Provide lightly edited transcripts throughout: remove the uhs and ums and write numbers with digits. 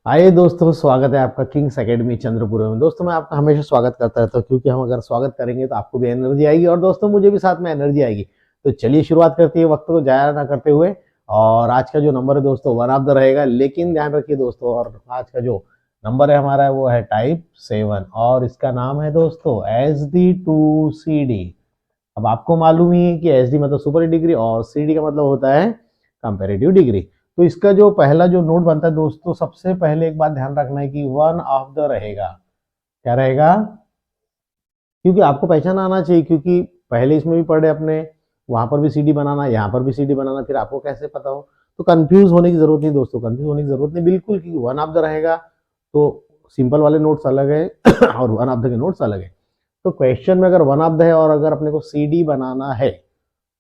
आइए दोस्तों, स्वागत है आपका किंग्स एकेडमी चंद्रपुर में। दोस्तों मैं आपका हमेशा स्वागत करता रहता हूँ, क्योंकि हम अगर स्वागत करेंगे तो आपको भी एनर्जी आएगी और दोस्तों मुझे भी साथ में एनर्जी आएगी। तो चलिए शुरुआत करते हैं वक्त को जाया ना करते हुए। और आज का जो नंबर है दोस्तों वन ऑफ द रहेगा, लेकिन ध्यान रखिए दोस्तों, और आज का जो नंबर है हमारा वो है टाइप 7 और इसका नाम है दोस्तों SD2CD। अब आपको मालूम ही है कि एसडी मतलब सुपर डिग्री और सीडी का मतलब होता है कंपैरेटिव डिग्री। तो इसका जो पहला जो नोट बनता है दोस्तों, सबसे पहले एक बात ध्यान रखना है कि वन ऑफ द रहेगा। क्या रहेगा? क्योंकि आपको पहचान आना चाहिए, क्योंकि पहले इसमें भी पढ़े अपने, वहां पर भी सीडी बनाना, यहाँ पर भी सीडी बनाना, फिर आपको कैसे पता हो। तो कंफ्यूज होने की जरूरत नहीं दोस्तों, कंफ्यूज होने की जरूरत नहीं बिल्कुल, क्योंकि वन ऑफ द रहेगा तो सिंपल वाले नोट्स अलग है और वन ऑफ द के नोट्स अलग है। तो क्वेश्चन में अगर वन ऑफ द है और अगर अपने को सीडी बनाना है,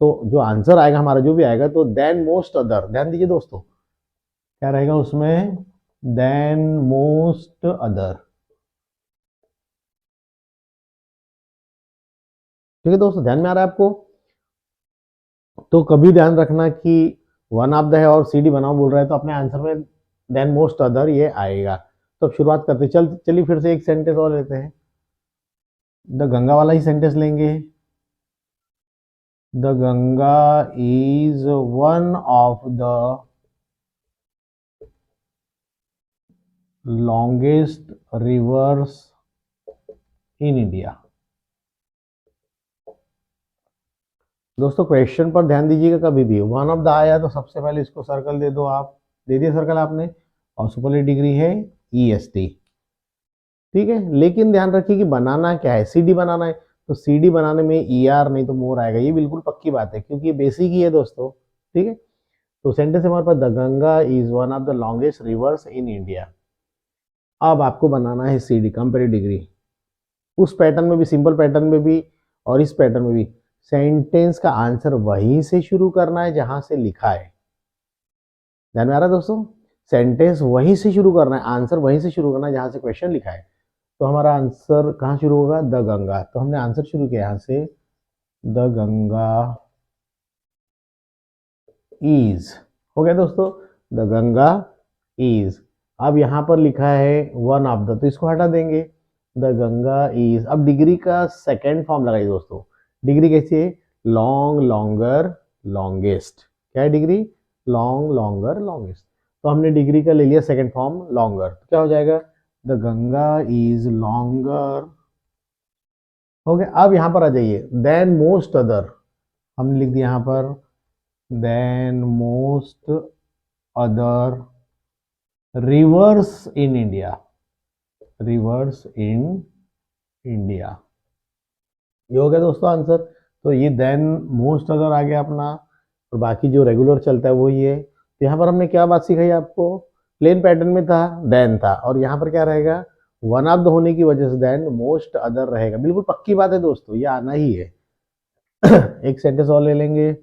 तो जो आंसर आएगा हमारा जो भी आएगा, तो देन मोस्ट अदर, ध्यान दीजिए दोस्तों, क्या रहेगा उसमें? Then most other. ठीक है दोस्तों, ध्यान में आ रहा है आपको? तो कभी ध्यान रखना कि वन ऑफ द है और सीडी बनाओ बोल रहा है, तो अपने आंसर में देन मोस्ट अदर ये आएगा। तो अब शुरुआत करते चलिए फिर से एक सेंटेंस और लेते हैं। द गंगा वाला ही सेंटेंस लेंगे। The Ganga is one of the longest rivers in India. दोस्तों क्वेश्चन पर ध्यान दीजिएगा, कभी भी वन ऑफ द आया तो सबसे पहले इसको सर्कल दे दो आप। दे दिया सर्कल आपने, और सुपरलेट डिग्री है EST। ठीक है, लेकिन ध्यान रखिए कि बनाना क्या है, सीडी बनाना है। तो सीडी बनाने में ER नहीं तो मोर आएगा, ये बिल्कुल पक्की बात है, क्योंकि ये बेसिक ही है दोस्तों। ठीक है, तो सेंटेंस हमारे पास, the Ganga is one of the longest rivers in India. अब आपको बनाना है सीडी कंपेरेटिव डिग्री, उस पैटर्न में भी, सिंपल पैटर्न में भी और इस पैटर्न में भी। सेंटेंस का आंसर वहीं से शुरू करना है जहां से लिखा है। ध्यान में आ रहा है दोस्तों? सेंटेंस वहीं से शुरू करना है, आंसर वहीं से शुरू करना है जहां से क्वेश्चन लिखा है। तो हमारा आंसर कहाँ शुरू होगा? द गंगा। तो हमने आंसर शुरू किया यहां से, द गंगा इज। हो गया दोस्तों, द गंगा इज। अब यहां पर लिखा है वन ऑफ द, तो इसको हटा देंगे। द गंगा इज, अब डिग्री का सेकेंड फॉर्म लगाइए दोस्तों। डिग्री कैसी है? Long, longer, longest. क्या है डिग्री? Long, longer, longest. तो हमने डिग्री का ले लिया सेकेंड फॉर्म लॉन्गर, तो क्या हो जाएगा? The Ganga is longer. हो गया। अब यहां पर आ जाइए, देन मोस्ट अदर, हमने लिख दिया यहां पर then most other rivers in India. Rivers in India, ये हो गया दोस्तों आंसर। तो ये देन मोस्ट अदर आ गया अपना, और बाकी जो रेगुलर चलता है वो ही है। तो यहाँ पर हमने क्या बात सिखाई आपको? प्लेन पैटर्न में था देन था, और यहाँ पर क्या रहेगा? वन ऑफ द होने की वजह से देन मोस्ट अदर रहेगा। बिल्कुल पक्की बात है दोस्तों, ये आना ही है। एक सेंटेंस और ले लेंगे।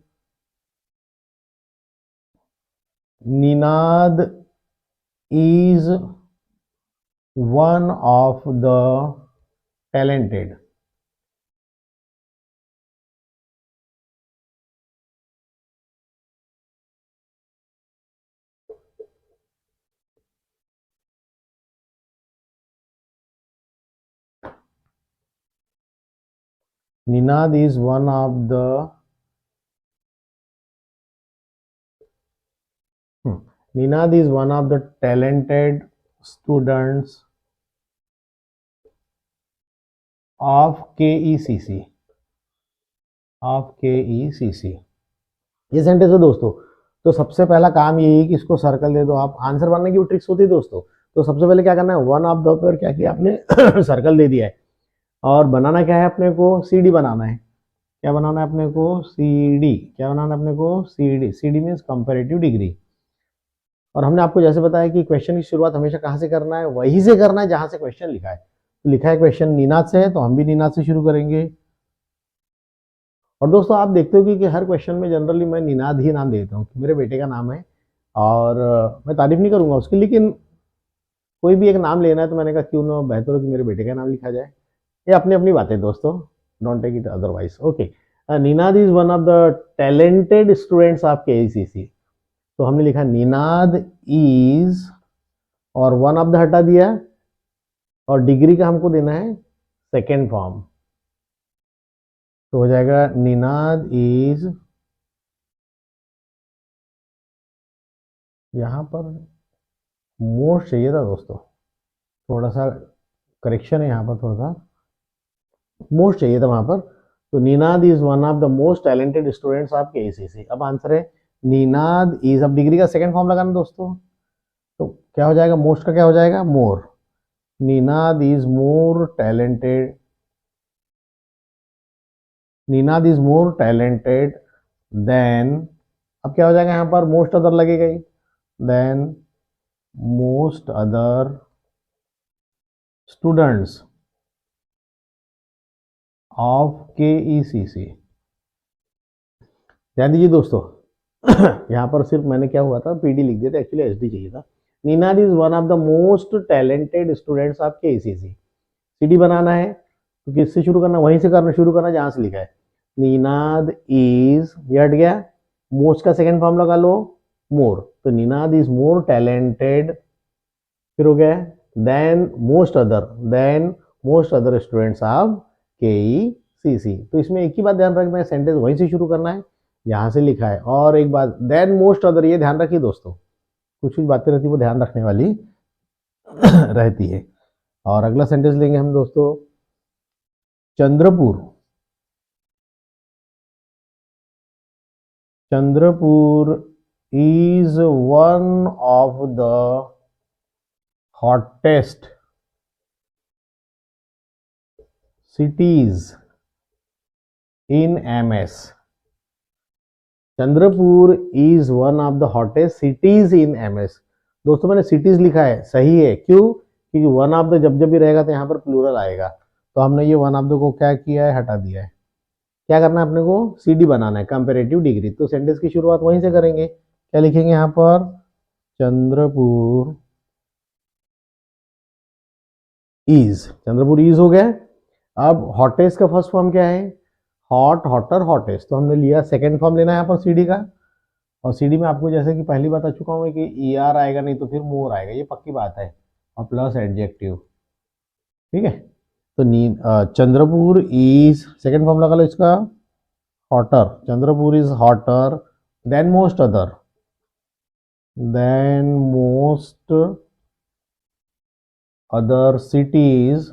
Ninad is one of the talented. Ninad is one of the Ninad is one of the talented students of KECC। Of KECC, ये सेंटेंस है दोस्तों। तो सबसे पहला काम यही है कि इसको सर्कल दे दो आप। आंसर बनने की वो ट्रिक्स होती है दोस्तों। तो सबसे पहले क्या करना है, वन ऑफ द पर क्या किया आपने सर्कल दे दिया है। और बनाना क्या है अपने को? सीडी बनाना है। क्या बनाना है अपने को? सीडी। क्या बनाना है अपने को? CD. CD means comparative degree. और हमने आपको जैसे बताया कि क्वेश्चन की शुरुआत हमेशा कहाँ से करना है? वहीं से करना है जहां से क्वेश्चन लिखा है। तो लिखा है क्वेश्चन निनाद से है, तो हम भी निनाद से शुरू करेंगे। और दोस्तों आप देखते हो कि हर क्वेश्चन में जनरली मैं निनाद ही नाम देता हूँ, मेरे बेटे का नाम है। और मैं तारीफ नहीं करूंगा उसकी, लेकिन कोई भी एक नाम लेना है तो मैंने कहा क्यों ना बेहतर हो कि मेरे बेटे का नाम लिखा जाए। ये अपनी अपनी बातें दोस्तों, don't take it otherwise. Okay, Ninad is one of the talented students of KECC। तो हमने लिखा निनाद इज और वन ऑफ द हटा दिया, और डिग्री का हमको देना है सेकेंड फॉर्म, तो हो जाएगा निनाद इज, यहां पर मोस्ट चाहिए था दोस्तों, थोड़ा सा करेक्शन है यहाँ पर, थोड़ा सा मोस्ट चाहिए था वहां पर। तो Ninad is one of the most talented students of KCC. अब आंसर है निनाद इज, अब डिग्री का सेकंड फॉर्म लगाना दोस्तों, तो क्या हो जाएगा, मोस्ट का क्या हो जाएगा, more. Ninad is more talented, Ninad is more talented than, अब क्या हो जाएगा यहाँ पर, मोस्ट अदर लगेगा ही, than most other students of KECC. ध्यान दीजिए दोस्तों, यहाँ पर सिर्फ मैंने क्या हुआ था, पीडी लिख दिया था, एक्चुअली एसडी चाहिए था। Ninad is one of the most talented students of KECC. CD बनाना है तो किससे शुरू करना, वहीं से करना, शुरू करना जहां से लिखा है। निनाद इज, ये हट गया, मोस्ट का सेकंड फॉर्म लगा लो, मोर, तो निनाद इज मोर टैलेंटेड, फिर हो गया than most other students of KECC. तो इसमें एक ही बात ध्यान रखना है, सेंटेंस वहीं से शुरू करना है जहां से लिखा है। और एक बात, देन मोस्ट अदर, ये ध्यान रखिए दोस्तों, कुछ कुछ बातें रहती है वो ध्यान रखने वाली रहती है। और अगला सेंटेंस लेंगे हम दोस्तों, Chandrapur, Chandrapur is one of the hottest cities in MS. Chandrapur is one of the hottest cities in MS। दोस्तों मैंने सिटीज लिखा है, सही है, क्यों, क्योंकि वन ऑफ द जब जब भी रहेगा तो यहाँ पर प्लूरल आएगा, तो हमने ये वन ऑफ द को क्या किया है, हटा दिया है। क्या करना है अपने को, सीडी बनाना है, कंपेरेटिव डिग्री। तो सेंटेंस की शुरुआत वहीं से करेंगे, क्या लिखेंगे यहाँ पर, चंद्रपुर इज, चंद्रपुर इज हो गया। अब हॉटेस्ट का फर्स्ट फॉर्म क्या है, हॉट, हॉटर, हॉटेस्ट, तो हमने लिया, सेकंड फॉर्म लेना है यहाँ पर सीडी का। और सीडी में आपको जैसे कि पहली बात आ चुका हूँ कि ई आर आएगा, नहीं तो फिर मोर आएगा, ये पक्की बात है, और प्लस एडजेक्टिव, ठीक है। तो चंद्रपुर इज, सेकंड फॉर्म लगा लो इसका, hotter, Chandrapur is hotter than most other, than most other cities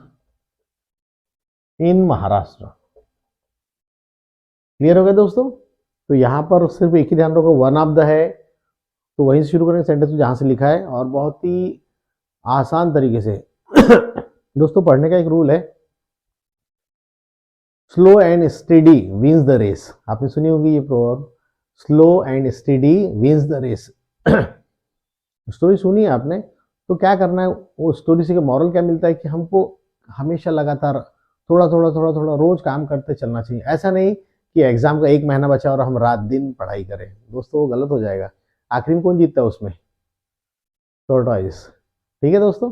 in Maharashtra. Clear हो गया दोस्तों। तो यहां पर सिर्फ एक ही ध्यान रखो, वन ऑफ द है तो वहीं से शुरू करेंगे सेंटेंस जहां से लिखा है, और बहुत ही आसान तरीके से दोस्तों पढ़ने का एक रूल है, slow and steady wins the race. आपने सुनी होगी ये proverb, slow and steady wins the race. Story सुनी है आपने, तो क्या करना है, वो स्टोरी से मॉरल क्या मिलता है कि हमको हमेशा लगातार थोड़ा थोड़ा थोड़ा थोड़ा रोज काम करते चलना चाहिए। ऐसा नहीं कि एग्जाम का एक महीना बचा और हम रात दिन पढ़ाई करें, दोस्तों वो गलत हो जाएगा। आखिरी में कौन जीतता है उसमें, टॉर्टोइस, ठीक है दोस्तों।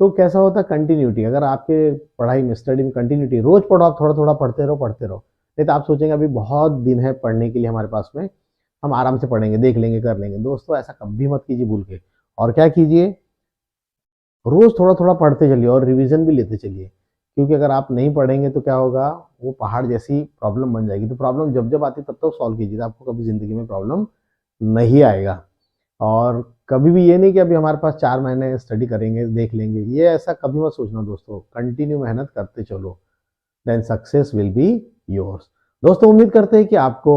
तो कैसा होता है, कंटिन्यूटी, अगर आपके पढ़ाई में, स्टडी में कंटिन्यूटी, रोज पढ़ो, आप थोड़ा थोड़ा पढ़ते रहो पढ़ते रहो, नहीं तो आप सोचेंगे अभी बहुत दिन है पढ़ने के लिए हमारे पास में, हम आराम से पढ़ेंगे, देख लेंगे, कर लेंगे। दोस्तों ऐसा कभी मत कीजिए भूल के, और क्या कीजिए, रोज थोड़ा थोड़ा पढ़ते चलिए और रिवीजन भी लेते चलिए, क्योंकि अगर आप नहीं पढ़ेंगे तो क्या होगा, वो पहाड़ जैसी प्रॉब्लम बन जाएगी। तो प्रॉब्लम जब जब आती तब तक सॉल्व कीजिए, आपको कभी जिंदगी में प्रॉब्लम नहीं आएगा। और कभी भी ये नहीं कि अभी हमारे पास 4 महीने स्टडी करेंगे, देख लेंगे, ये ऐसा कभी मत सोचना दोस्तों। कंटिन्यू मेहनत करते चलो, then success will be yours. दोस्तों उम्मीद करते हैं कि आपको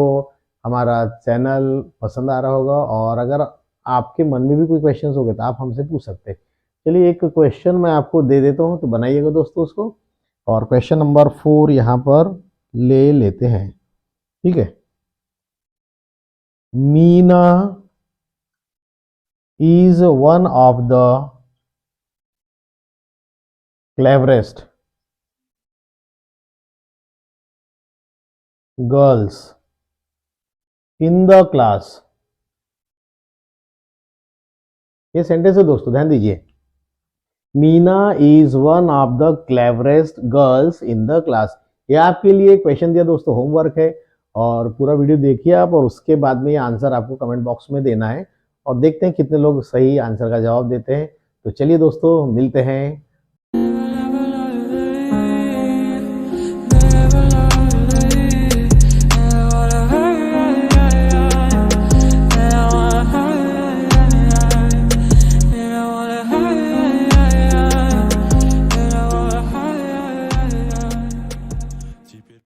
हमारा चैनल पसंद आ रहा होगा, और अगर आपके मन में भी कोई क्वेश्चन हो गए तो आप हमसे पूछ सकते हैं। चलिए एक क्वेश्चन मैं आपको दे देता हूँ, तो बनाइएगा दोस्तों उसको। और क्वेश्चन नंबर 4 यहाँ पर ले लेते हैं, ठीक है। Meena is one of the cleverest girls in the class। ये सेंटेंस है दोस्तों, ध्यान दीजिए, Meena is one of the cleverest girls in the class. ये आपके लिए क्वेश्चन दिया दोस्तों, होमवर्क है, और पूरा वीडियो देखिए आप, और उसके बाद में ये आंसर आपको कमेंट बॉक्स में देना है, और देखते हैं कितने लोग सही आंसर का जवाब देते हैं। तो चलिए दोस्तों, मिलते हैं